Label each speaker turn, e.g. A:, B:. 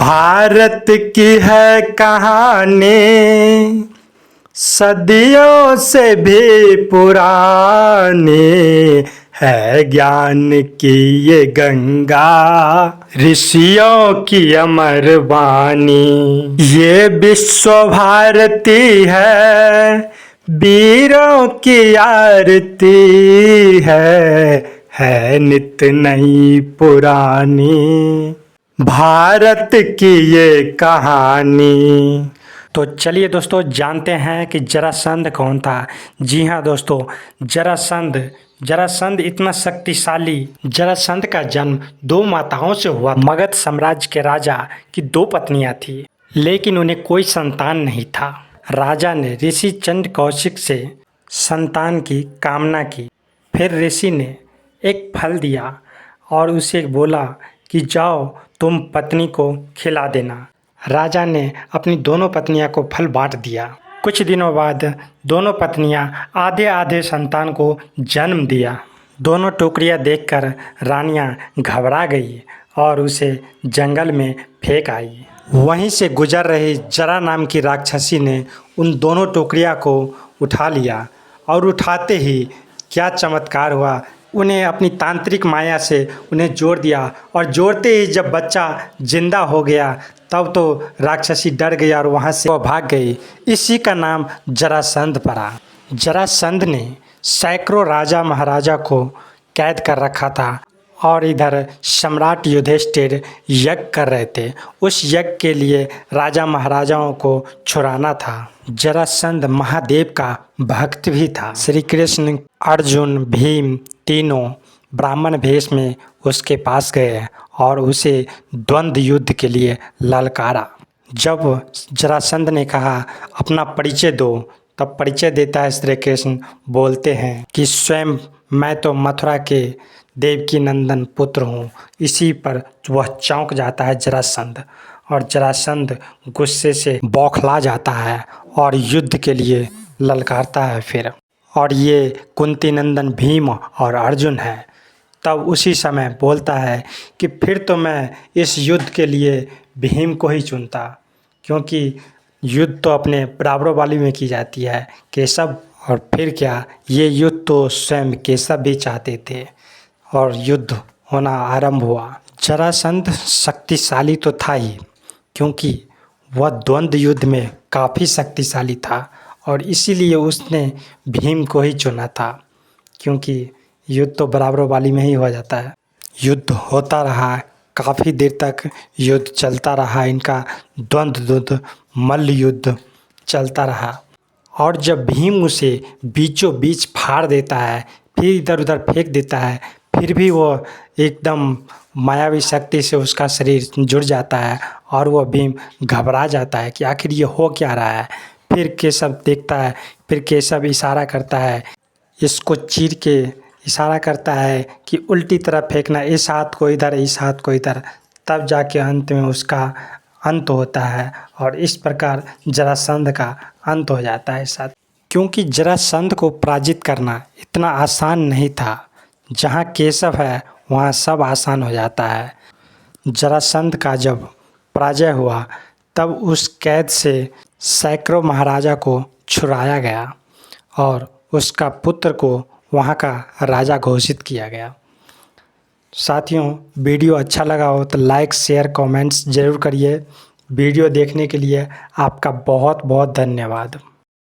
A: भारत की है कहानी सदियों से भी पुरानी है, ज्ञान की ये गंगा ऋषियों की अमर वाणी। ये विश्व भारती है, वीरों की आरती है नित नई पुरानी भारत की ये कहानी। तो चलिए दोस्तों जानते हैं कि जरासंध कौन था। जी हाँ दोस्तों, जरासंध इतना शक्तिशाली। जरासंध का जन्म दो माताओं से हुआ। मगध साम्राज्य के राजा की दो पत्नियां थी, लेकिन उन्हें कोई संतान नहीं था। राजा ने ऋषि चंड कौशिक से संतान की कामना की। फिर ऋषि ने एक फल दिया और उसे बोला कि जाओ तुम पत्नी को खिला देना। राजा ने अपनी दोनों पत्नियां को फल बांट दिया। कुछ दिनों बाद दोनों पत्नियां आधे आधे संतान को जन्म दिया। दोनों टोकरियां देखकर रानियां घबरा गई और उसे जंगल में फेंक आई। वहीं से गुजर रही जरा नाम की राक्षसी ने उन दोनों टोकरियां को उठा लिया और उठाते ही क्या चमत्कार हुआ, उन्हें अपनी तांत्रिक माया से उन्हें जोड़ दिया और जोड़ते ही जब बच्चा जिंदा हो गया तब तो राक्षसी डर गई और वहाँ से वो भाग गई। इसी का नाम जरासंध पड़ा। जरासंध ने सैकड़ों राजा महाराजा को कैद कर रखा था और इधर सम्राट युधिष्ठिर यज्ञ कर रहे थे। उस यज्ञ के लिए राजा महाराजाओं को छुड़ाना था। जरासंध महादेव का भक्त भी था। श्री कृष्ण, अर्जुन, भीम तीनों ब्राह्मण वेश में उसके पास गए और उसे द्वंद्व युद्ध के लिए ललकारा। जब जरासंध ने कहा अपना परिचय दो, तब परिचय देता है श्री कृष्ण। बोलते हैं कि स्वयं मैं तो मथुरा के देवकी नंदन पुत्र हूँ। इसी पर वह चौंक जाता है जरासंध, और जरासंध गुस्से से बौखला जाता है और युद्ध के लिए ललकारता है फिर। और ये कुंती नंदन भीम और अर्जुन है। तब उसी समय बोलता है कि फिर तो मैं इस युद्ध के लिए भीम को ही चुनता, क्योंकि युद्ध तो अपने बराबरों वाली में की जाती है, केशव। और फिर क्या, ये युद्ध तो स्वयं केशव भी चाहते थे और युद्ध होना आरंभ हुआ। जरासंध शक्तिशाली तो था ही, क्योंकि वह द्वंद्व युद्ध में काफ़ी शक्तिशाली था और इसीलिए उसने भीम को ही चुना था, क्योंकि युद्ध तो बराबरों वाली में ही हो जाता है। युद्ध होता रहा, काफ़ी देर तक युद्ध चलता रहा। इनका द्वंद्व मल्ल युद्ध चलता रहा। और जब भीम उसे बीचों बीच फाड़ देता है, फिर इधर उधर फेंक देता है, फिर भी वो एकदम मायावी शक्ति से उसका शरीर जुड़ जाता है और वह भीम घबरा जाता है कि आखिर ये हो क्या रहा है। फिर केशव देखता है, फिर केशव इशारा करता है, इसको चीर के इशारा करता है कि उल्टी तरफ फेंकना, इस हाथ को इधर, इस हाथ को इधर। तब जाके अंत में उसका अंत होता है और इस प्रकार जरासंध का अंत हो जाता है साथ। क्योंकि जरासंध को पराजित करना इतना आसान नहीं था। जहाँ केशव है वहाँ सब आसान हो जाता है। जरासंध का जब पराजय हुआ तब उस कैद से सैकड़ों महाराजा को छुड़ाया गया और उसका पुत्र को वहाँ का राजा घोषित किया गया। साथियों, वीडियो अच्छा लगा हो तो लाइक, शेयर, कमेंट्स ज़रूर करिए। वीडियो देखने के लिए आपका बहुत बहुत धन्यवाद।